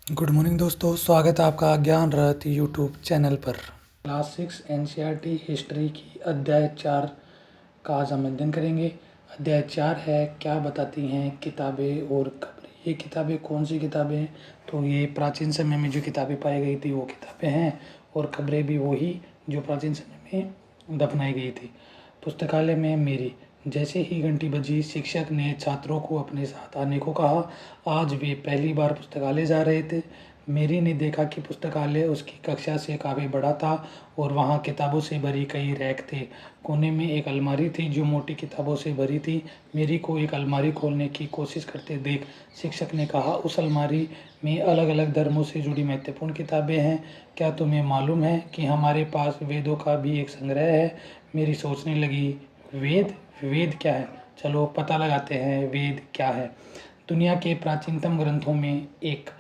Good morning दोस्तों, स्वागत है आपका ज्ञान रथ यूट्यूब चैनल पर। क्लास 6 एनसीईआरटी हिस्ट्री की अध्याय 4 का आज हम अध्ययन करेंगे। अध्याय 4 है क्या बताती हैं किताबें और खबरें। ये किताबें कौन सी किताबें हैं? तो ये प्राचीन समय में जो किताबें पाई गई थी वो किताबें हैं, और खबरें भी वही जो प्राचीन समय में दफनाई गई थी। पुस्तकालय में मेरी। जैसे ही घंटी बजी, शिक्षक ने छात्रों को अपने साथ आने को कहा। आज वे पहली बार पुस्तकालय जा रहे थे। मेरी ने देखा कि पुस्तकालय उसकी कक्षा से काफ़ी बड़ा था और वहाँ किताबों से भरी कई रैक थे। कोने में एक अलमारी थी जो मोटी किताबों से भरी थी। मेरी को एक अलमारी खोलने की कोशिश करते देख शिक्षक ने कहा, उस अलमारी में अलग अलग धर्मों से जुड़ी महत्वपूर्ण किताबें हैं। क्या तुम्हें मालूम है कि हमारे पास वेदों का भी एक संग्रह है? मेरी सोचने लगी, वेद? वेद क्या है? चलो पता लगाते हैं वेद क्या है। दुनिया के प्राचीनतम ग्रंथों में एक।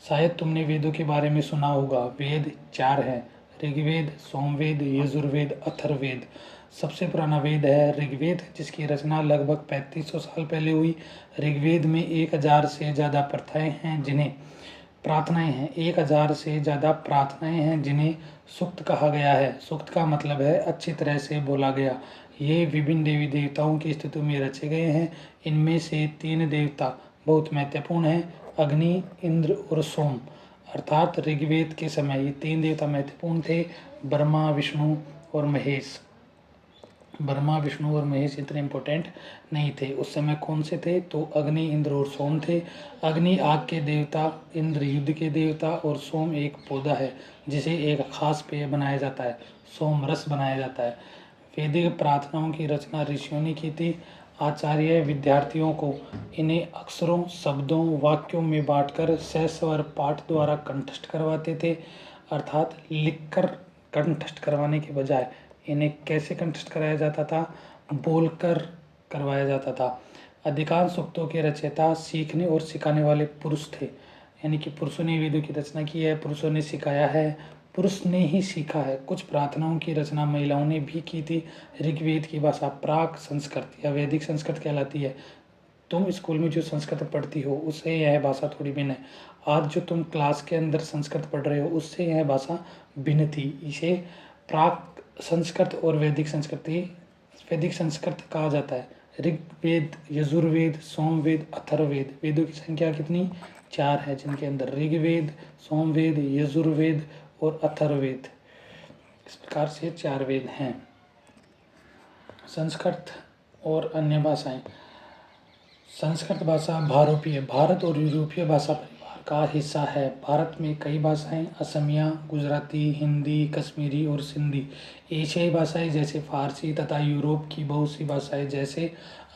शायद तुमने वेदों के बारे में सुना होगा। वेद 4 हैं: ऋग्वेद, सोमवेद, यजुर्वेद, अथर्ववेद। सबसे पुराना वेद है ऋग्वेद, जिसकी रचना लगभग 3500 साल पहले हुई। ऋग्वेद में 1000 से ज़्यादा प्रथाएं हैं जिन्हें प्रार्थनाएं हैं 1000 से ज़्यादा प्रार्थनाएं हैं जिन्हें सूक्त कहा गया है। सूक्त का मतलब है अच्छी तरह से बोला गया। ये विभिन्न देवी देवताओं की स्तुति में रचे गए हैं। इनमें से 3 देवता बहुत महत्वपूर्ण हैं: अग्नि, इंद्र और सोम। अर्थात ऋग्वेद के समय ये 3 देवता महत्वपूर्ण थे: ब्रह्मा, विष्णु और महेश। ब्रह्मा, विष्णु और महेश इतने इम्पोर्टेंट नहीं थे उस समय। कौन से थे? तो अग्नि, इंद्र और सोम थे। अग्नि आग के देवता, इंद्र युद्ध के देवता और सोम एक पौधा है जिसे एक खास पेय बनाया जाता है, सोम रस बनाया जाता है। वैदिक प्रार्थनाओं की रचना ऋषियों ने की थी। आचार्य विद्यार्थियों को इन्हें अक्षरों, शब्दों, वाक्यों में बांटकर सस्वर पाठ द्वारा कंठस्थ करवाते थे। अर्थात लिखकर कंठस्थ करवाने के बजाय इन्हें कैसे कंठस्थ कराया जाता था? बोलकर करवाया जाता था। अधिकांश सूक्तों के रचयिता सीखने और सिखाने वाले पुरुष थे, यानी कि पुरुषों ने वेदों की रचना की है, पुरुषों ने सिखाया है, पुरुष ने ही सीखा है। कुछ प्रार्थनाओं की रचना महिलाओं ने भी की थी। ऋग्वेद की भाषा प्राक संस्कृत या वैदिक संस्कृत कहलाती है। तुम स्कूल में जो संस्कृत पढ़ती हो उससे यह भाषा थोड़ी भिन्न है। आज जो तुम क्लास के अंदर संस्कृत पढ़ रहे हो उससे यह भाषा भिन्न थी। इसे प्राक संस्कृत और वैदिक संस्कृत कहा जाता है। ऋग्वेद, यजुर्वेद, सोमवेद, अथर्ववेद। वेदों की संख्या कितनी? 4 है, जिनके अंदर ऋग्वेद, सोमवेद, यजुर्वेद और अथर्ववेद। इस प्रकार से 4 वेद हैं। संस्कृत और अन्य भाषाएं। संस्कृत भाषा भारोपीय, भारत और यूरोपीय भाषा परिवार का हिस्सा है। भारत में कई भाषाएं असमिया, गुजराती, हिंदी, कश्मीरी और सिंधी। एशियाई भाषाएं जैसे फारसी तथा यूरोप की बहुत सी भाषाएं जैसे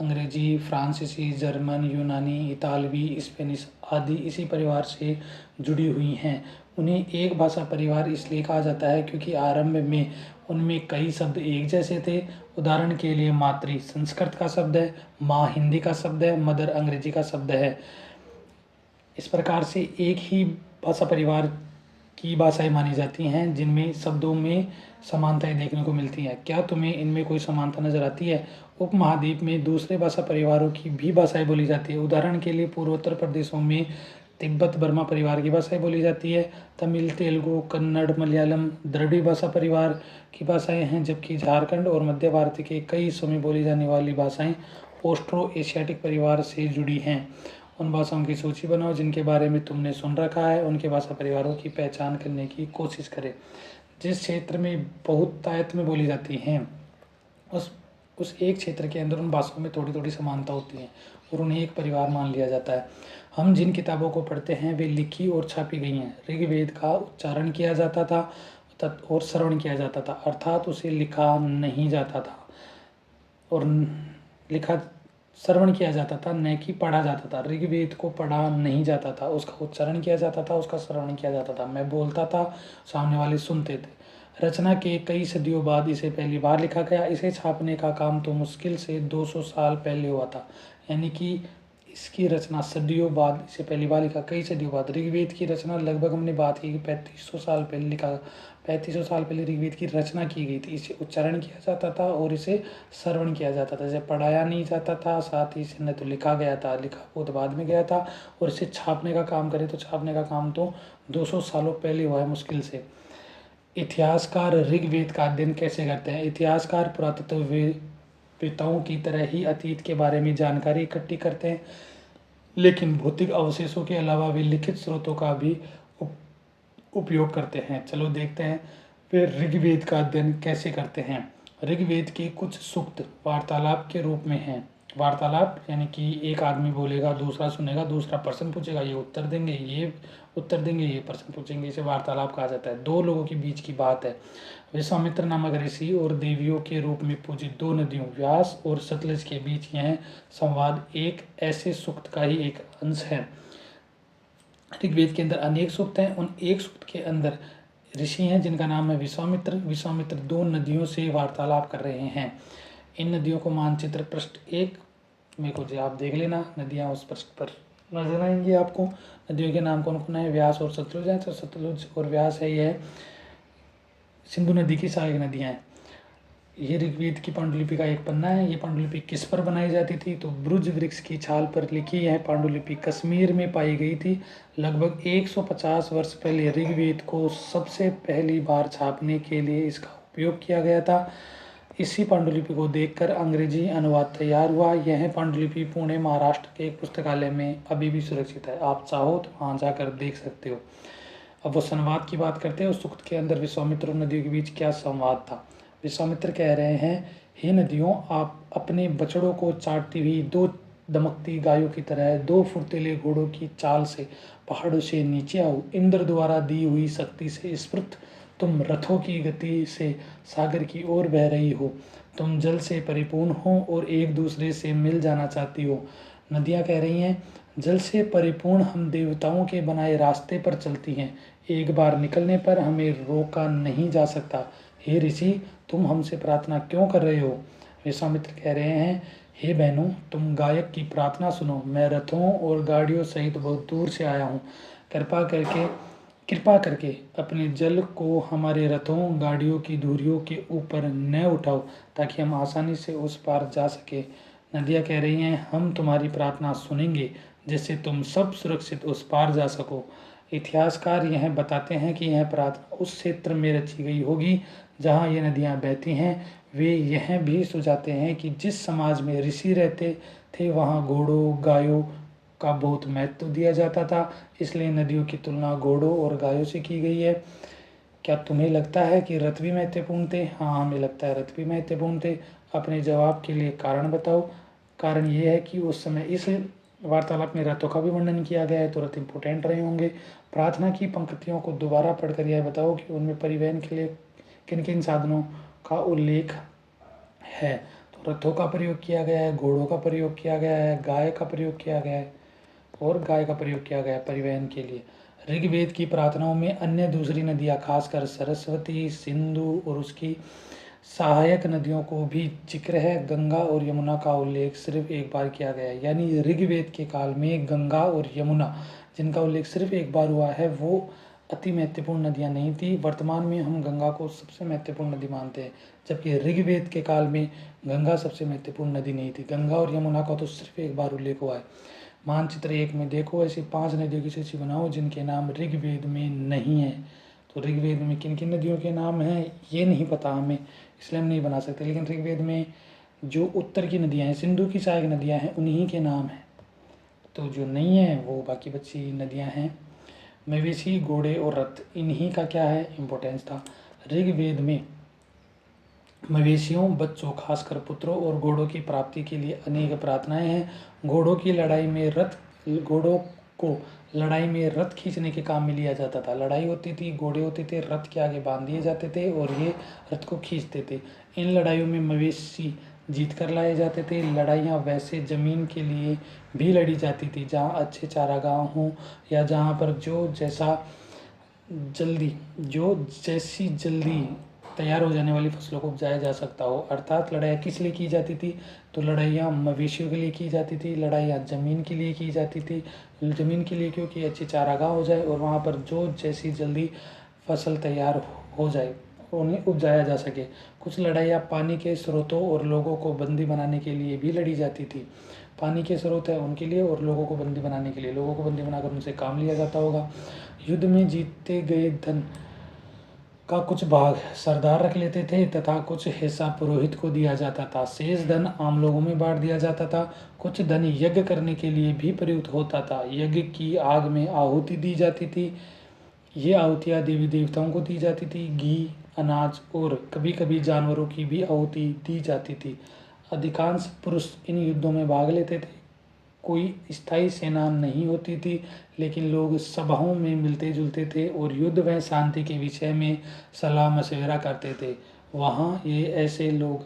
अंग्रेजी, फ्रांसीसी, जर्मन, यूनानी, इतालवी, स्पेनिश आदि इसी परिवार से जुड़ी हुई हैं। उन्हें एक भाषा परिवार इसलिए कहा जाता है क्योंकि आरंभ में उनमें कई शब्द एक जैसे थे। उदाहरण के लिए मातृ संस्कृत का शब्द है, माँ हिंदी का शब्द है, मदर अंग्रेजी का शब्द है। इस प्रकार से एक ही भाषा परिवार की भाषाएं मानी जाती हैं जिनमें शब्दों में समानताएं देखने को मिलती हैं। क्या तुम्हें इनमें कोई समानता नजर आती है? उपमहाद्वीप में दूसरे भाषा परिवारों की भी भाषाएं बोली जाती है। उदाहरण के लिए पूर्वोत्तर प्रदेशों में तिब्बत बर्मा परिवार की भाषाएं बोली जाती है। तमिल, तेलुगु, कन्नड़, मलयालम द्रविड़ भाषा परिवार की भाषाएं हैं, जबकि झारखंड और मध्य भारत के कई हिस्सों में बोली जाने वाली भाषाएं ऑस्ट्रो एशियाटिक परिवार से जुड़ी हैं। उन भाषाओं की सूची बनाओ जिनके बारे में तुमने सुन रखा है, उनके भाषा परिवारों की पहचान करने की कोशिश करें। जिस क्षेत्र में बहुतायत में बोली जाती हैं उस एक क्षेत्र के अंदर उन भाषाओं में थोड़ी थोड़ी समानता होती है और उन्हें एक परिवार मान लिया जाता है। हम जिन किताबों को पढ़ते हैं वे लिखी और छापी गई हैं। ऋग्वेद का उच्चारण किया जाता था और श्रवण किया जाता था, अर्थात उसे लिखा नहीं जाता था और लिखा श्रवण किया जाता था, न कि पढ़ा जाता था। ऋग्वेद को पढ़ा नहीं जाता था, उसका उच्चारण किया जाता था, उसका श्रवण किया जाता था। मैं बोलता था, सामने वाले सुनते थे। रचना के कई सदियों बाद इसे पहली बार लिखा गया। इसे छापने का काम तो मुश्किल से 200 साल पहले हुआ था, यानी कि इसकी रचना सदियों बाद, इससे पहली बार लिखा कई सदियों बाद। ऋग्वेद की रचना लगभग हमने बात की कि 3500 साल पहले लिखा, 3500 साल पहले ऋग्वेद की रचना की गई थी। इसे उच्चारण किया जाता था और इसे श्रवण किया जाता था, इसे पढ़ाया नहीं जाता था, साथ ही इसे न तो लिखा गया था, लिखा बहुत बाद में गया था। और इसे छापने का काम करें तो छापने का काम तो 200 सालों पहले हुआ है मुश्किल से। इतिहासकार ऋग्वेद का अध्ययन कैसे करते हैं? इतिहासकार पुरातत्ववेत्ताओं की तरह ही अतीत के बारे में जानकारी इकट्ठी करते हैं, लेकिन भौतिक अवशेषों के अलावा वे लिखित स्रोतों का भी उपयोग करते हैं। चलो देखते हैं वे ऋग्वेद का अध्ययन कैसे करते हैं। ऋग्वेद के कुछ सूक्त वार्तालाप के रूप में हैं। वार्तालाप यानी कि एक आदमी बोलेगा, दूसरा सुनेगा, दूसरा प्रश्न पूछेगा, ये उत्तर देंगे, ये उत्तर देंगे, ये प्रश्न पूछेंगे, इसे वार्तालाप कहा जाता है। दो लोगों के बीच की बात है। विश्वामित्र नामक ऋषि और देवियों के रूप में पूजित दो नदियों व्यास और सतलज के बीच यह संवाद एक ऐसे सूक्त का ही एक अंश है। ऋग्वेद के अंदर अनेक सूक्त हैं, उन एक सूक्त के अंदर ऋषि हैं जिनका नाम है विश्वामित्र। विश्वामित्र दो नदियों से वार्तालाप कर रहे हैं। इन नदियों को मानचित्र पृष्ठ 1 में को आप देख लेना, नदियाँ उस पृष्ठ पर नजर आएंगी आपको। नदियों के नाम कौन कौन है? व्यास और सतलुज है। तो सतलुज और व्यास है, यह सिंधु नदी की सहायक नदियाँ हैं। ये ऋग्वेद की पांडुलिपि का एक पन्ना है। ये पांडुलिपि किस पर बनाई जाती थी? तो ब्रुज वृक्ष की छाल पर लिखी यह पांडुलिपि कश्मीर में पाई गई थी। लगभग 150 वर्ष पहले ऋग्वेद को सबसे पहली बार छापने के लिए इसका उपयोग किया गया था। इसी पांडुलिपि को देखकर अंग्रेजी अनुवाद तैयार हुआ। यह पांडुलिपि पुणे महाराष्ट्र के एक पुस्तकालय में अभी भी सुरक्षित है। आप चाहो तो वहाँ जाकर देख सकते हो। अब वो संवाद की बात करते हैं। उस सूक्त के अंदर विश्वामित्र और नदियों के बीच क्या संवाद था? विश्वामित्र कह रहे हैं, हे नदियों, आप अपने बछड़ों को चाटती हुई दो दमकती गायों की तरह दो फुर्तीले घोड़ों की चाल से पहाड़ों से नीचे आओ। इंद्र द्वारा दी हुई शक्ति से स्फूर्त तुम रथों की गति से सागर की ओर बह रही हो। तुम जल से परिपूर्ण हो और एक दूसरे से मिल जाना चाहती हो। नदियाँ कह रही हैं, जल से परिपूर्ण हम देवताओं के बनाए रास्ते पर चलती हैं। एक बार निकलने पर हमें रोका नहीं जा सकता। हे ऋषि, तुम हमसे प्रार्थना क्यों कर रहे हो? विश्वामित्र कह रहे हैं, हे बहनों, तुम गायक की प्रार्थना सुनो। मैं रथों और गाड़ियों सहित बहुत दूर से आया हूँ। कृपा करके अपने जल को हमारे रथों गाड़ियों की धुरियों के ऊपर न उठाओ, ताकि हम आसानी से उस पार जा सके। नदियाँ कह रही हैं, हम तुम्हारी प्रार्थना सुनेंगे, जिससे तुम सब सुरक्षित उस पार जा सको। इतिहासकार यह बताते हैं कि यह प्रार्थना उस क्षेत्र में रची गई होगी जहाँ ये नदियाँ बहती हैं। वे यह भी सुझाते हैं कि जिस समाज में ऋषि रहते थे वहाँ घोड़ों गायों का बहुत महत्व दिया जाता था, इसलिए नदियों की तुलना घोड़ों और गायों से की गई है। क्या तुम्हें लगता है कि रथ भी महत्वपूर्ण थे? हाँ, हमें लगता है रथ भी महत्वपूर्ण थे। अपने जवाब के लिए कारण बताओ। कारण ये है कि उस समय इस वार्तालाप में रथों का भी वर्णन किया गया है, तो रथ इम्पोर्टेंट रहे होंगे। प्रार्थना की पंक्तियों को दोबारा पढ़कर यह बताओ कि उनमें परिवहन के लिए किन किन साधनों का उल्लेख है। तो रथों का प्रयोग किया गया है, घोड़ों का प्रयोग किया गया है, गाय का प्रयोग किया गया है और गाय का प्रयोग किया गया है परिवहन के लिए। ऋग्वेद की प्रार्थनाओं में अन्य दूसरी नदियाँ, खासकर सरस्वती, सिंधु और उसकी सहायक नदियों को भी जिक्र है। गंगा और यमुना का उल्लेख सिर्फ एक बार किया गया है। यानी ऋग्वेद के काल में गंगा और यमुना, जिनका उल्लेख सिर्फ एक बार हुआ है, वो अति महत्वपूर्ण नदियाँ नहीं थी। वर्तमान में हम गंगा को सबसे महत्वपूर्ण नदी मानते हैं, जबकि ऋग्वेद के काल में गंगा सबसे महत्वपूर्ण नदी नहीं थी। गंगा और यमुना का तो सिर्फ एक बार उल्लेख हुआ है। मानचित्र 1 में देखो, ऐसी 5 नदियों की सूची बनाओ जिनके नाम ऋग्वेद में नहीं है। तो ऋग्वेद में किन किन नदियों के नाम हैं ये नहीं पता हमें, इसलिए हम नहीं बना सकते। लेकिन ऋग्वेद में जो उत्तर की नदियाँ हैं, सिंधु की सहायक नदियाँ हैं, उन्हीं के नाम हैं। तो जो नहीं है वो बाकी बची नदियाँ हैं। मवेशी, घोड़े और रथ, इन्हीं का क्या है, इम्पोर्टेंस था। ऋग्वेद में मवेशियों, बच्चों, खासकर पुत्रों और घोड़ों की प्राप्ति के लिए अनेक प्रार्थनाएं हैं। घोड़ों को लड़ाई में रथ खींचने के काम में लिया जाता था। लड़ाई होती थी, घोड़े होते थे, रथ के आगे बांध दिए जाते थे और ये रथ को खींचते थे। इन लड़ाइयों में मवेशी जीत कर लाए जाते थे। लड़ाइयाँ वैसे ज़मीन के लिए भी लड़ी जाती थी जहाँ अच्छे चारागाह हों या जहाँ पर जो जैसी जल्दी तैयार हो जाने वाली फसलों को उपजाया जा सकता हो। अर्थात लड़ाइयाँ किस लिए की जाती थी? तो लड़ाइयाँ मवेशियों के लिए की जाती थी, लड़ाइयाँ ज़मीन के लिए की जाती थी। ज़मीन के लिए क्योंकि अच्छी चारागाह हो जाए और वहाँ पर जो जैसी जल्दी फसल तैयार हो जाए, उन्हें उपजाया जा सके। कुछ लड़ाइयाँ पानी के स्रोतों और लोगों को बंदी बनाने के लिए भी लड़ी जाती थी। पानी के स्रोत है उनके लिए और लोगों को बंदी बनाने के लिए, लोगों को बंदी बनाकर उनसे काम लिया जाता होगा। युद्ध में जीते गए धन का कुछ भाग सरदार रख लेते थे तथा कुछ हिस्सा पुरोहित को दिया जाता था। शेष धन आम लोगों में बांट दिया जाता था। कुछ धन यज्ञ करने के लिए भी प्रयुक्त होता था। यज्ञ की आग में आहुति दी जाती थी। ये आहुतियाँ देवी देवताओं को दी जाती थी। घी, अनाज और कभी कभी जानवरों की भी आहुति दी जाती थी। अधिकांश पुरुष इन युद्धों में भाग लेते थे। कोई स्थायी सेना नहीं होती थी, लेकिन लोग सभाओं में मिलते जुलते थे और युद्ध व शांति के विषय में सलाह मशविरा करते थे। वहाँ ये ऐसे लोग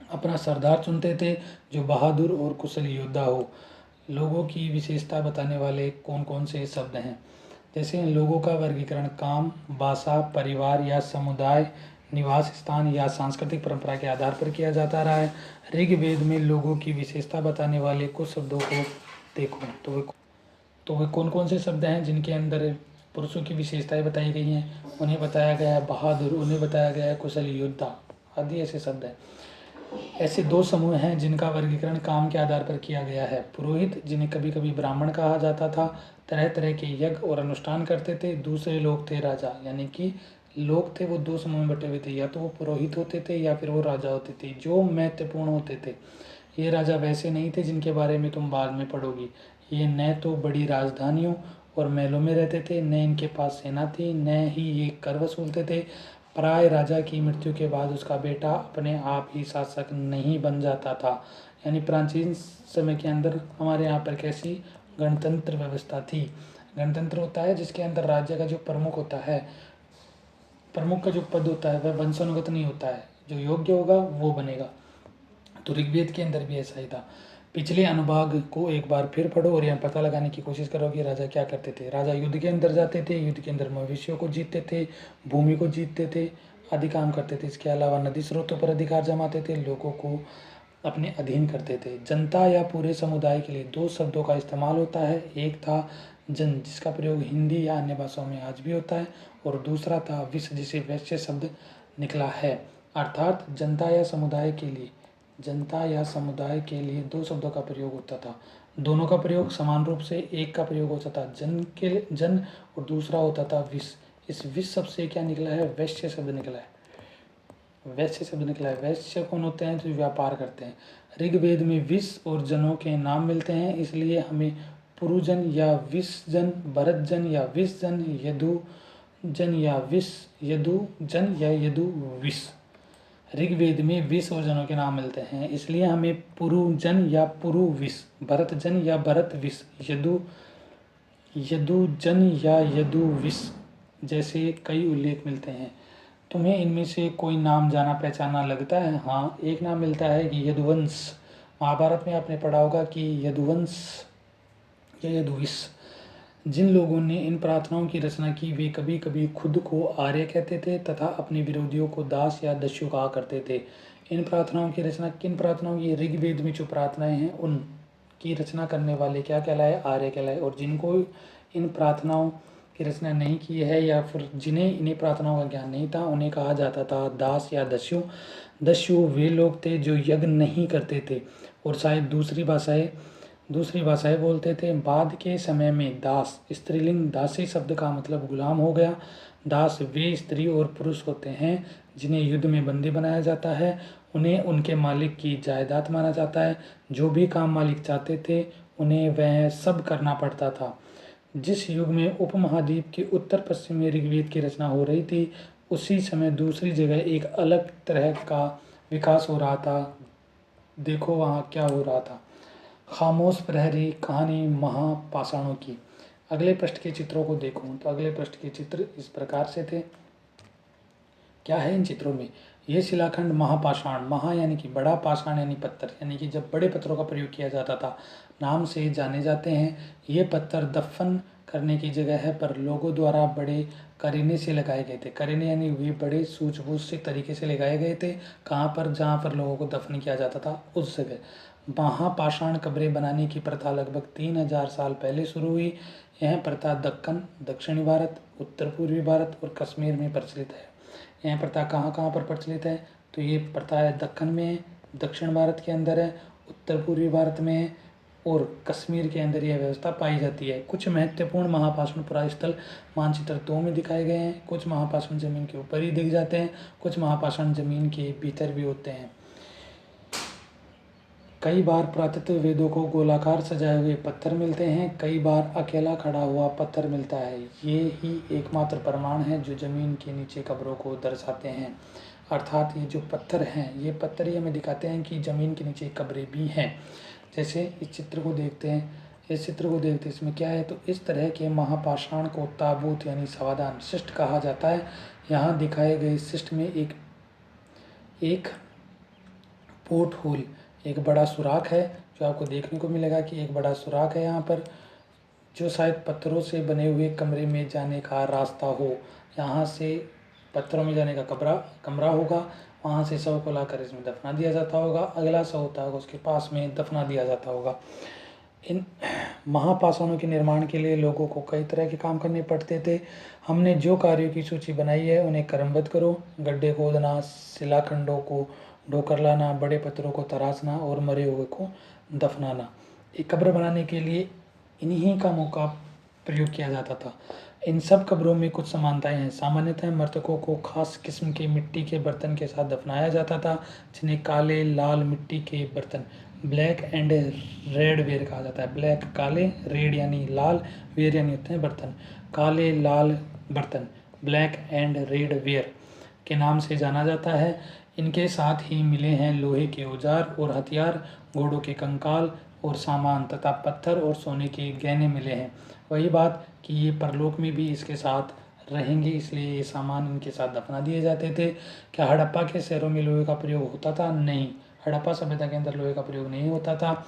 अपना सरदार चुनते थे जो बहादुर और कुशल योद्धा हो। लोगों की विशेषता बताने वाले कौन कौन से शब्द हैं? जैसे लोगों का वर्गीकरण काम, भाषा, परिवार या समुदाय, निवास स्थान या सांस्कृतिक परंपरा के आधार पर किया जाता रहा है। ऋग्वेद में लोगों की विशेषता बताने वाले कुछ शब्दों को देखो तो वे कौन कौन से शब्द हैं जिनके अंदर पुरुषों की विशेषताएं बताई गई हैं? उन्हें बताया गया है बहादुर, उन्हें बताया गया है कुशल योद्धा आदि ऐसे शब्द हैं। ऐसे दो समूह हैं जिनका वर्गीकरण काम के आधार पर किया गया है। पुरोहित, जिन्हें कभी कभी ब्राह्मण कहा जाता था, तरह तरह के यज्ञ और अनुष्ठान करते थे। दूसरे लोग थे राजा, यानी कि लोग थे वो दो समूह में बटे हुए थे, या तो वो पुरोहित होते थे या फिर वो राजा होते थे जो महत्वपूर्ण होते थे। ये राजा वैसे नहीं थे जिनके बारे में तुम बाद में पढ़ोगी। ये न तो बड़ी राजधानियों और महलों में रहते थे, न इनके पास सेना थी, न ही ये कर वसूलते थे। प्राय राजा की मृत्यु के बाद उसका बेटा अपने आप ही शासक नहीं बन जाता था। यानी प्राचीन समय के अंदर हमारे यहाँ पर कैसी गणतंत्र व्यवस्था थी? गणतंत्र होता है जिसके अंदर राज्य का जो प्रमुख होता है, प्रमुख का जो पद होता है वह वंशानुगत नहीं होता है, जो योग्य होगा वो बनेगा। तो ऋग्वेद के अंदर भी ऐसा ही था। पिछले अनुभाग को एक बार फिर पढ़ो और यह पता लगाने की कोशिश करो कि राजा क्या करते थे। राजा युद्ध के अंदर जाते थे, युद्ध के अंदर मवेशियों को जीतते थे, भूमि को जीतते थे, आदि काम करते थे। इसके अलावा नदी स्रोतों पर अधिकार जमाते थे, लोगों को अपने अधीन करते थे। जनता या पूरे समुदाय के लिए दो शब्दों का इस्तेमाल होता है। एक था जन, जिसका प्रयोग हिंदी या अन्य भाषाओं में आज भी होता है, और दूसरा था विश्व, जिसे वैश्य शब्द निकला है। अर्थात जनता या समुदाय के लिए, जनता या समुदाय के लिए दो शब्दों का प्रयोग होता था। दोनों का प्रयोग समान रूप से, एक का प्रयोग होता था जन के लिए, जन, और दूसरा होता था विश्व। इस विश्व शब्द से क्या निकला है? वैश्य शब्द निकला है। वैश्य शब्द निकला है। वैश्य कौन होते हैं? जो व्यापार करते हैं। ऋग्वेद में विश्व और जनों के नाम मिलते हैं, इसलिए हमें पुरुजन या विषजन, भरतजन या विषजन, यदुजन या यदुजन या यदुविष। ऋग्वेद में विष और जनों के नाम मिलते हैं, इसलिए हमें पुरुजन या पुरुविष, भरतजन या भरतविष, यदुजन या यदुविष जैसे कई उल्लेख मिलते हैं। तुम्हें इनमें से कोई नाम जाना पहचाना लगता है? हाँ, एक नाम मिलता है कि यदुवंश। महाभारत में आपने पढ़ा होगा कि यदुवंश या यदुविष। जिन लोगों ने इन प्रार्थनाओं की रचना की वे कभी कभी खुद को आर्य कहते थे तथा अपने विरोधियों को दास या दस्यु कहा करते थे। इन प्रार्थनाओं की रचना, किन प्रार्थनाओं की? ऋग्वेद में जो प्रार्थनाएं हैं उनकी रचना करने वाले क्या कहलाए? आर्य कहलाए। और जिनको इन प्रार्थनाओं की रचना नहीं की है या फिर जिन्हें इन्हीं प्रार्थनाओं का ज्ञान नहीं था, उन्हें कहा जाता था दास या दस्यु। दस्यु वे लोग थे जो यज्ञ नहीं करते थे और शायद दूसरी भाषाएं बोलते थे। बाद के समय में दास, स्त्रीलिंग दासी शब्द का मतलब गुलाम हो गया। दास वे स्त्री और पुरुष होते हैं जिन्हें युद्ध में बंदी बनाया जाता है। उन्हें उनके मालिक की जायदाद माना जाता है। जो भी काम मालिक चाहते थे उन्हें वह सब करना पड़ता था। जिस युग में उपमहाद्वीप के उत्तर पश्चिम में ऋग्वेद की रचना हो रही थी, उसी समय दूसरी जगह एक अलग तरह का विकास हो रहा था। देखो वहाँ क्या हो रहा था। खामोश प्रहरी, कहानी महापाषाणों की। अगले पृष्ठ के चित्रों को देखो तो अगले पृष्ठ के चित्र इस प्रकार से थे। क्या है इन चित्रों में? ये शिलाखंड महापाषाण, महा यानी कि बड़ा, पाषाण यानी पत्थर, यानी कि जब बड़े पत्थरों का प्रयोग किया जाता था, नाम से जाने जाते हैं। ये पत्थर दफन करने की जगह है पर लोगों द्वारा बड़े करीने से लगाए गए थे। करीने यानी वे बड़े सूझबूझ से तरीके से लगाए गए थे। कहाँ पर? जहाँ पर लोगों को दफन किया जाता था उस जगह। महापाषाण कब्रें बनाने की प्रथा लगभग 3000 साल पहले शुरू हुई। यह प्रथा दक्कन, दक्षिणी भारत, उत्तर पूर्वी भारत और कश्मीर में प्रचलित है। यह प्रथा कहाँ कहाँ पर प्रचलित है? तो ये प्रथा है दक्कन में है, दक्षिण भारत के अंदर है, उत्तर पूर्वी भारत में है और कश्मीर के अंदर यह व्यवस्था पाई जाती है। कुछ महत्वपूर्ण महापाषाण पुरास्थल मानचित्र 2 में दिखाए गए हैं। कुछ महापाषाण जमीन के ऊपर ही दिख जाते हैं, कुछ महापाषाण जमीन के भीतर भी होते हैं। कई बार पुरातत्व वेदों को गोलाकार सजाए हुए पत्थर मिलते हैं, कई बार अकेला खड़ा हुआ पत्थर मिलता है। ये ही एकमात्र प्रमाण है जो जमीन के नीचे कब्रों को दर्शाते हैं। अर्थात ये जो पत्थर हैं, ये पत्थर ही हमें दिखाते हैं कि जमीन के नीचे कब्रें भी हैं। जैसे इस चित्र को देखते हैं, इसमें क्या है? तो इस तरह के महापाषाण को ताबूत यानी सावधान शिष्ट कहा जाता है। यहाँ दिखाए गए शिष्ट में एक पोर्ट होल, एक बड़ा सुराख है, जो आपको देखने को मिलेगा कि एक बड़ा सुराख है यहाँ पर, जो शायद पत्थरों से बने हुए कमरे में जाने का रास्ता हो। यहाँ से पत्थरों में जाने का कमरा होगा, वहाँ से शव को लाकर इसमें दफना दिया जाता होगा। अगला शव होता होगा उसके पास में दफना दिया जाता होगा। इन महापाषाणों के निर्माण के लिए लोगों को कई तरह के काम करने पड़ते थे। हमने जो कार्यों की सूची बनाई है उन्हें क्रमबद्ध करो। गड्ढे खोदना, शिलाखंडों को ढोकर लाना, बड़े पत्थरों को तराशना और मरे हुए को दफनाना। एक कब्र बनाने के लिए इन्हीं कामों का प्रयोग किया जाता था। इन सब कब्रों में कुछ समानताएं हैं। सामान्यतः मृतकों को खास किस्म के मिट्टी के बर्तन के साथ दफनाया जाता था, जिन्हें काले लाल मिट्टी के बर्तन, ब्लैक एंड रेड वेयर कहा जाता है। ब्लैक काले, रेड यानी लाल, वेयर यानी होते हैं बर्तन। काले लाल बर्तन, ब्लैक एंड रेड वेयर के नाम से जाना जाता है। इनके साथ ही मिले हैं लोहे के औजार और हथियार, घोड़ों के कंकाल और सामान तथा पत्थर और सोने के गहने मिले हैं। वही बात कि ये परलोक में भी इसके साथ रहेंगे, इसलिए ये सामान इनके साथ दफना दिए जाते थे। क्या हड़प्पा के शहरों में लोहे का प्रयोग होता था? नहीं, हड़प्पा सभ्यता के अंदर लोहे का प्रयोग नहीं होता था।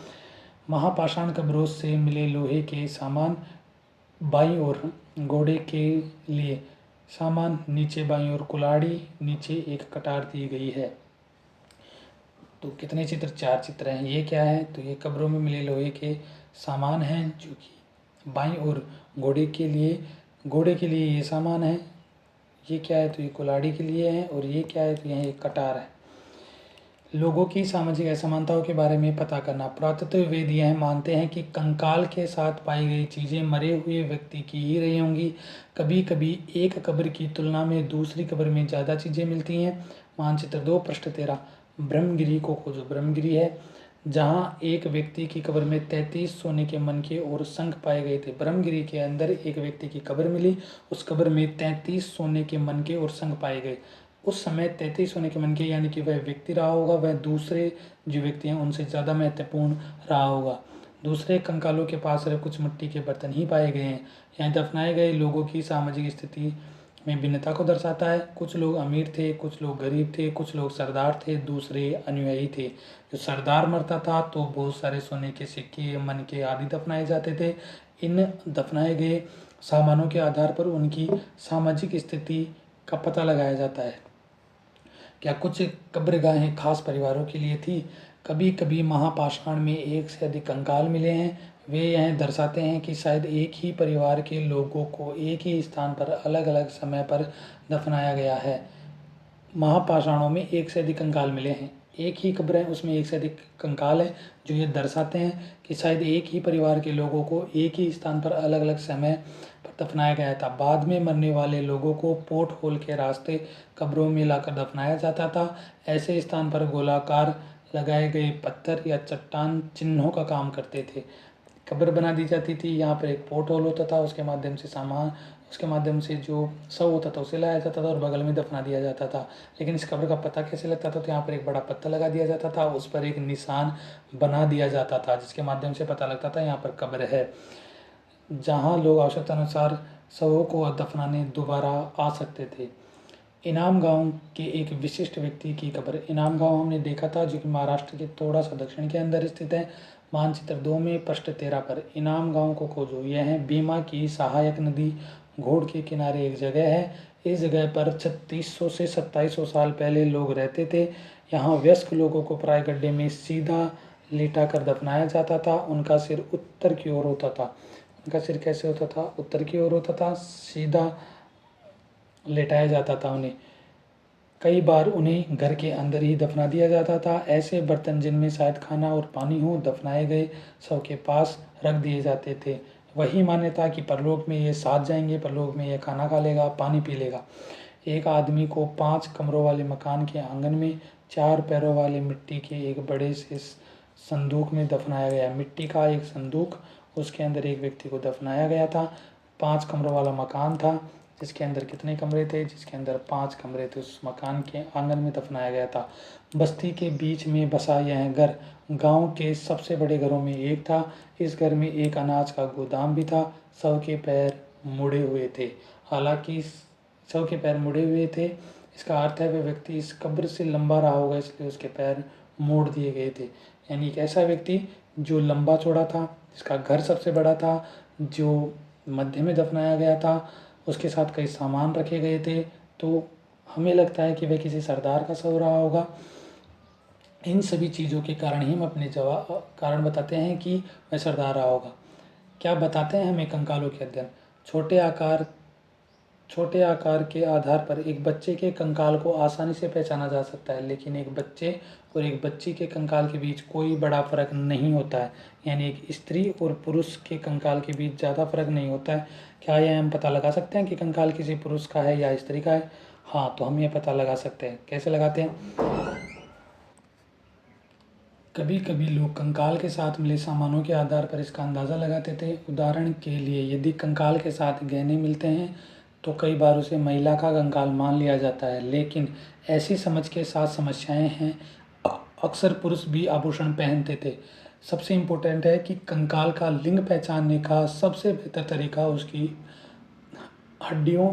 महापाषाण कब्रों से मिले लोहे के सामान बाईं ओर घोड़े के लिए सामान, नीचे बाईं ओर कुल्हाड़ी, नीचे एक कटार दी गई है। तो कितने चित्र? 4 चित्र हैं। ये क्या है? तो ये कब्रों में मिले लोहे के सामान हैं, जो कि बाईं ओर घोड़े के लिए ये सामान है। ये क्या है? तो ये कुल्हाड़ी के लिए है। और ये क्या है? तो यह एक कटार है। लोगों की सामाजिक असमानताओं के बारे में पता करना। पुरातत्ववेद यह मानते हैं कि कंकाल के साथ पाई गई चीज़ें मरे हुए व्यक्ति की ही रही होंगी। कभी कभी एक कब्र की तुलना में दूसरी कब्र में ज़्यादा चीज़ें मिलती हैं। मानचित्र 2 पृष्ठ 13। ब्रह्मगिरी को खोजो। ब्रह्मगिरी है जहाँ एक व्यक्ति की कब्र में 33 सोने के मनके और शंख पाए गए थे। ब्रह्मगिरी के अंदर एक व्यक्ति की कब्र मिली, उस कब्र में 33 सोने के मनके और शंख पाए गए। उस समय 33 सोने के मनके यानी कि वह व्यक्ति रहा होगा, वह दूसरे जो व्यक्ति हैं उनसे ज़्यादा महत्वपूर्ण रहा होगा। दूसरे कंकालों के पास सिर्फ कुछ मिट्टी के बर्तन ही पाए गए हैं। यहाँ दफनाए गए लोगों की सामाजिक स्थिति में भिन्नता को दर्शाता है। कुछ लोग अमीर थे, कुछ लोग गरीब थे, कुछ लोग सरदार थे, दूसरे अनुयायी थे। जो सरदार मरता था तो बहुत सारे सोने के सिक्के, मनके आदि दफनाए जाते थे। इन दफनाए गए सामानों के आधार पर उनकी सामाजिक स्थिति का पता लगाया जाता है। क्या कुछ कब्रगाहें खास परिवारों के लिए थी? कभी कभी महापाषाण में एक से अधिक कंकाल मिले हैं। वे यह दर्शाते हैं कि शायद एक ही परिवार के लोगों को एक ही स्थान पर अलग अलग समय पर दफनाया गया है। महापाषाणों में एक से अधिक कंकाल मिले हैं। एक ही कब्र है, उसमें एक से अधिक कंकाल है, जो ये दर्शाते हैं कि शायद एक ही परिवार के लोगों को एक ही स्थान पर अलग अलग समय पर दफनाया गया था। बाद में मरने वाले लोगों को पोर्ट होल के रास्ते कब्रों में लाकर दफनाया जाता था। ऐसे स्थान पर गोलाकार लगाए गए पत्थर या चट्टान चिन्हों का काम करते थे। कब्र बना दी जाती थी, यहाँ पर एक पोर्ट होल होता था, उसके माध्यम से जो शव होता था उसे लाया जाता था और बगल में दफना दिया जाता था। लेकिन इस कब्र का पता कैसे लगता था? तो यहाँ पर एक बड़ा पत्थर लगा दिया जाता था, उस पर एक निशान बना दिया जाता था, जिसके माध्यम से पता लगता था यहाँ पर कब्र है, जहाँ लोग आवश्यकता अनुसार शवों को दफनाने दोबारा आ सकते थे। इनाम गांव के एक विशिष्ट व्यक्ति की कब्र। इनाम गांव हमने देखा था, जो कि महाराष्ट्र के थोड़ा सा दक्षिण के अंदर स्थित है। मानचित्र 2 में पृष्ठ 13 पर इनाम गांव को खोजो। यह बीमा की सहायक नदी घोड़ के किनारे एक जगह है। इस जगह पर 3600 से 2700 साल पहले लोग रहते थे। यहाँ वयस्क लोगों को प्राय गड्ढे में सीधा लेटा कर दफनाया जाता था। उनका सिर उत्तर की ओर होता था। उनका सिर कैसे होता था? उत्तर की ओर होता था। सीधा लेटाया जाता था उन्हें। कई बार उन्हें घर के अंदर ही दफना दिया जाता था। ऐसे बर्तन जिनमें शायद खाना और पानी हो दफनाए गए शव के पास रख दिए जाते थे। वही मान्यता कि परलोक में ये साथ जाएंगे, परलोक में ये खाना खा लेगा, पानी पी लेगा। एक आदमी को 5 कमरों वाले मकान के आंगन में 4 पैरों वाले मिट्टी के एक बड़े से संदूक में दफनाया गया। मिट्टी का एक संदूक, उसके अंदर एक व्यक्ति को दफनाया गया था। 5 कमरों वाला मकान था जिसके अंदर कितने कमरे थे? जिसके अंदर 5 कमरे थे। उस मकान के आंगन में दफनाया गया था। बस्ती के बीच में बसा यह घर गांव के सबसे बड़े घरों में एक था। इस घर में एक अनाज का गोदाम भी था। शव के पैर मुड़े हुए थे। हालांकि शव के पैर मुड़े हुए थे, इसका अर्थ है वह व्यक्ति इस कब्र से लंबा रहा होगा, इसलिए उसके पैर मोड़ दिए गए थे। यानी एक ऐसा व्यक्ति जो लंबा चौड़ा था, जिसका घर सबसे बड़ा था, जो मध्य में दफनाया गया था, उसके साथ कई सामान रखे गए थे, तो हमें लगता है कि वह किसी सरदार का शव रहा होगा। इन सभी चीज़ों के कारण ही हम अपने कारण बताते हैं कि वह सरदार रहा होगा। क्या बताते हैं हमें कंकालों के अध्ययन? छोटे आकार के आधार पर एक बच्चे के कंकाल को आसानी से पहचाना जा सकता है, लेकिन एक बच्चे और एक बच्ची के कंकाल के बीच कोई बड़ा फर्क नहीं होता है। यानी एक स्त्री और पुरुष के कंकाल के बीच ज़्यादा फर्क नहीं होता है। क्या यह हम पता लगा सकते हैं कि कंकाल किसी पुरुष का है या स्त्री का है? हाँ, तो हम ये पता लगा सकते हैं। कैसे लगाते हैं? कभी कभी लोग कंकाल के साथ मिले सामानों के आधार पर इसका अंदाज़ा लगाते थे। उदाहरण के लिए, यदि कंकाल के साथ गहने मिलते हैं तो कई बार उसे महिला का कंकाल मान लिया जाता है, लेकिन ऐसी समझ के साथ समस्याएं हैं। अक्सर पुरुष भी आभूषण पहनते थे। सबसे इम्पोर्टेंट है कि कंकाल का लिंग पहचानने का सबसे बेहतर तरीका उसकी हड्डियों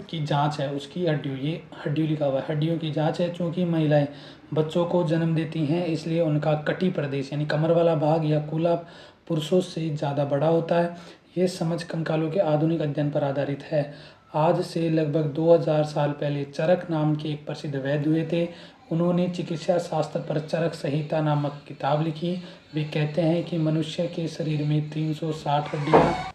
की जांच है। उसकी हड्डियों, ये हड्डियों लिखा हुआ है, हड्डियों की जांच है। चूँकि महिलाएं बच्चों को जन्म देती हैं, इसलिए उनका कटी प्रदेश यानी कमर वाला भाग या कूल्हा पुरुषों से ज़्यादा बड़ा होता है। ये समझ कंकालों के आधुनिक अध्ययन पर आधारित है। आज से लगभग 2000 साल पहले चरक नाम के एक प्रसिद्ध वैद्य हुए थे। उन्होंने चिकित्सा शास्त्र पर चरक संहिता नामक किताब लिखी। वे कहते हैं कि मनुष्य के शरीर में 360 हड्डियाँ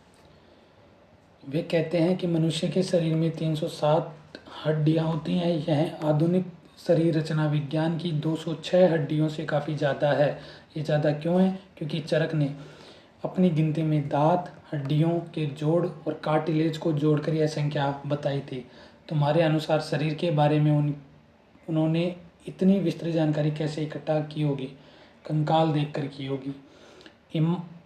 वे कहते हैं कि मनुष्य के शरीर में 360 हड्डियाँ होती हैं। यह आधुनिक शरीर रचना विज्ञान की 206 हड्डियों से काफ़ी ज़्यादा है। ये ज़्यादा क्यों है? क्योंकि चरक ने अपनी गिनती में दांत, हड्डियों के जोड़ और कार्टिलेज को जोड़कर यह संख्या बताई थी। तुम्हारे अनुसार शरीर के बारे में उन्होंने इतनी विस्तृत जानकारी कैसे इकट्ठा की होगी? कंकाल देखकर की होगी।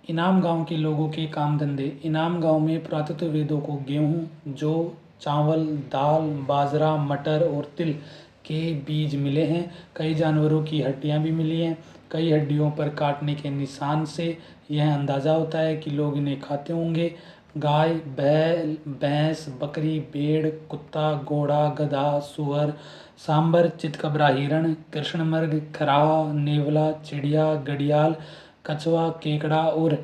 इनाम गांव के लोगों के काम धंधे। इनाम गांव में पुरातत्व वेदों को गेहूं, जौ, चावल, दाल, बाजरा, मटर और तिल के बीज मिले हैं। कई जानवरों की हड्डियां भी मिली हैं। कई हड्डियों पर काटने के निशान से यह अंदाज़ा होता है कि लोग इन्हें खाते होंगे। गाय, बैल, भैंस, बकरी, भेड़, कुत्ता, घोड़ा, गधा, सुअर, सांबर, चितकबरा, हिरण, कृष्णमृग, खराहा, नेवला, चिड़िया, घड़ियाल, कछुआ, केकड़ा और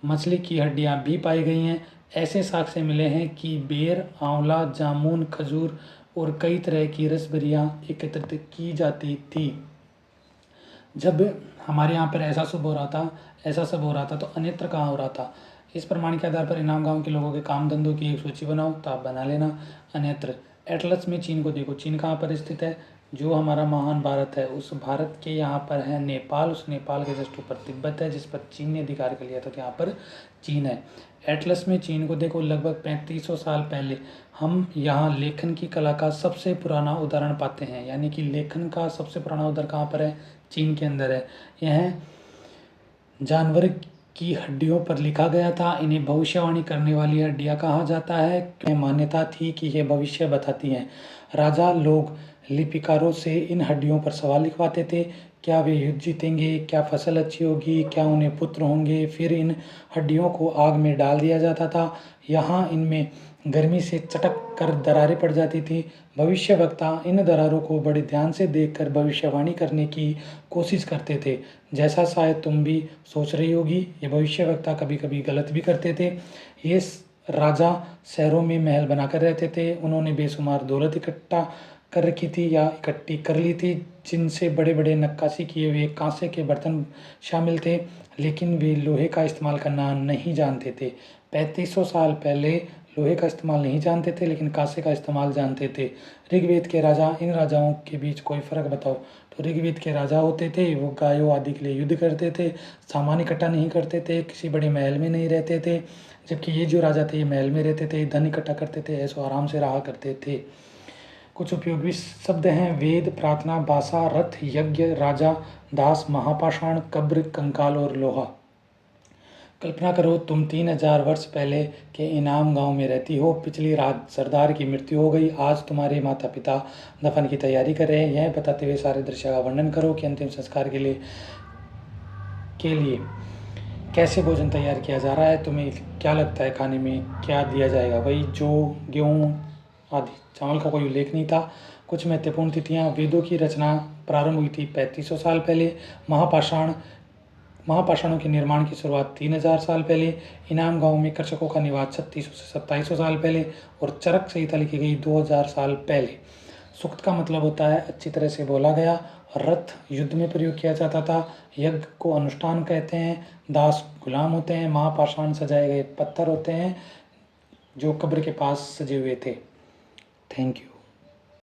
मछली की हड्डियां भी पाई गई हैं। ऐसे साक्ष्य मिले हैं कि बेर, आंवला, जामुन, खजूर और कई तरह की रसबेरियां एकत्रित की जाती थी। जब हमारे यहाँ पर ऐसा सब हो रहा था तो अन्यत्र कहाँ हो रहा था? इस प्रमाण के आधार पर इनाम गांव के लोगों के काम धंधों की एक सूची बनाओ, तो आप बना लेना। अन्यत्र एटलस में चीन को देखो। चीन कहाँ पर स्थित है? जो हमारा महान भारत है, उस भारत के यहाँ पर है नेपाल। उस नेपाल के जस्ट ऊपर तिब्बत है, जिस पर चीन ने अधिकार कर लिया था, तो यहाँ पर चीन है। एटलस में चीन को देखो। लगभग 3500 साल पहले हम यहाँ लेखन की कला का सबसे पुराना उदाहरण पाते हैं। यानी कि लेखन का सबसे पुराना उदाहरण कहाँ पर है? चीन के अंदर है। यह जानवर की हड्डियों पर लिखा गया था। इन्हें भविष्यवाणी करने वाली हड्डियां कहा जाता है। मान्यता थी कि ये भविष्य बताती हैं। राजा लोग लिपिकारों से इन हड्डियों पर सवाल लिखवाते थे। क्या वे युद्ध जीतेंगे? क्या फसल अच्छी होगी? क्या उन्हें पुत्र होंगे? फिर इन हड्डियों को आग में डाल दिया जाता था। यहाँ इनमें गर्मी से चटक कर दरारें पड़ जाती थी। भविष्यवक्ता इन दरारों को बड़े ध्यान से देखकर भविष्यवाणी करने की कोशिश करते थे। जैसा शायद तुम भी सोच रही होगी, ये भविष्यवक्ता कभी कभी गलत भी करते थे। ये राजा शहरों में महल बनाकर रहते थे। उन्होंने बेशुमार दौलत इकट्ठा कर रखी थी या इकट्ठी कर ली थी, जिनसे बड़े बड़े नक्काशी किए हुए कांसे के बर्तन शामिल थे। लेकिन वे लोहे का इस्तेमाल करना नहीं जानते थे। 3500 साल पहले लोहे का इस्तेमाल नहीं जानते थे, लेकिन कांसे का इस्तेमाल जानते थे। ऋग्वेद के राजा, इन राजाओं के बीच कोई फ़र्क बताओ। तो ऋग्वेद के राजा होते थे, वो गायों आदि के लिए युद्ध करते थे, सामान इकट्ठा नहीं करते थे, किसी बड़े महल में नहीं रहते थे। जबकि ये जो राजा थे, ये महल में रहते थे, धन इकट्ठा करते थे, ऐसो आराम से रहा करते थे। कुछ उपयोगी शब्द हैं: वेद, प्रार्थना, भाषा, रथ, यज्ञ, राजा, दास, महापाषाण, कब्र, कंकाल और लोहा। कल्पना करो तुम 3000 वर्ष पहले के इनाम गांव में रहती हो। पिछली रात सरदार की मृत्यु हो गई। आज तुम्हारे माता पिता दफन की तैयारी कर रहे हैं। यह बताते हुए सारे दृश्य का वर्णन करो कि अंतिम संस्कार के लिए कैसे भोजन तैयार किया जा रहा है। तुम्हें क्या लगता है खाने में क्या दिया जाएगा? वही जौ, गेहूँ आदि। चावल का कोई उल्लेख नहीं था। कुछ महत्वपूर्ण तिथियाँ: वेदों की रचना प्रारंभ हुई थी 3500 साल पहले। महापाषाणों के निर्माण की शुरुआत 3000 साल पहले। इनाम गांव में कृषकों का निवास 3600 से 2700 साल पहले। और चरक संहिता लिखी गई 2000 साल पहले। सूक्त का मतलब होता है अच्छी तरह से बोला गया। रथ युद्ध में प्रयोग किया जाता था। यज्ञ को अनुष्ठान कहते हैं। दास गुलाम होते हैं। महापाषाण सजाए गए पत्थर होते हैं जो कब्र के पास सजे हुए थे। Thank you.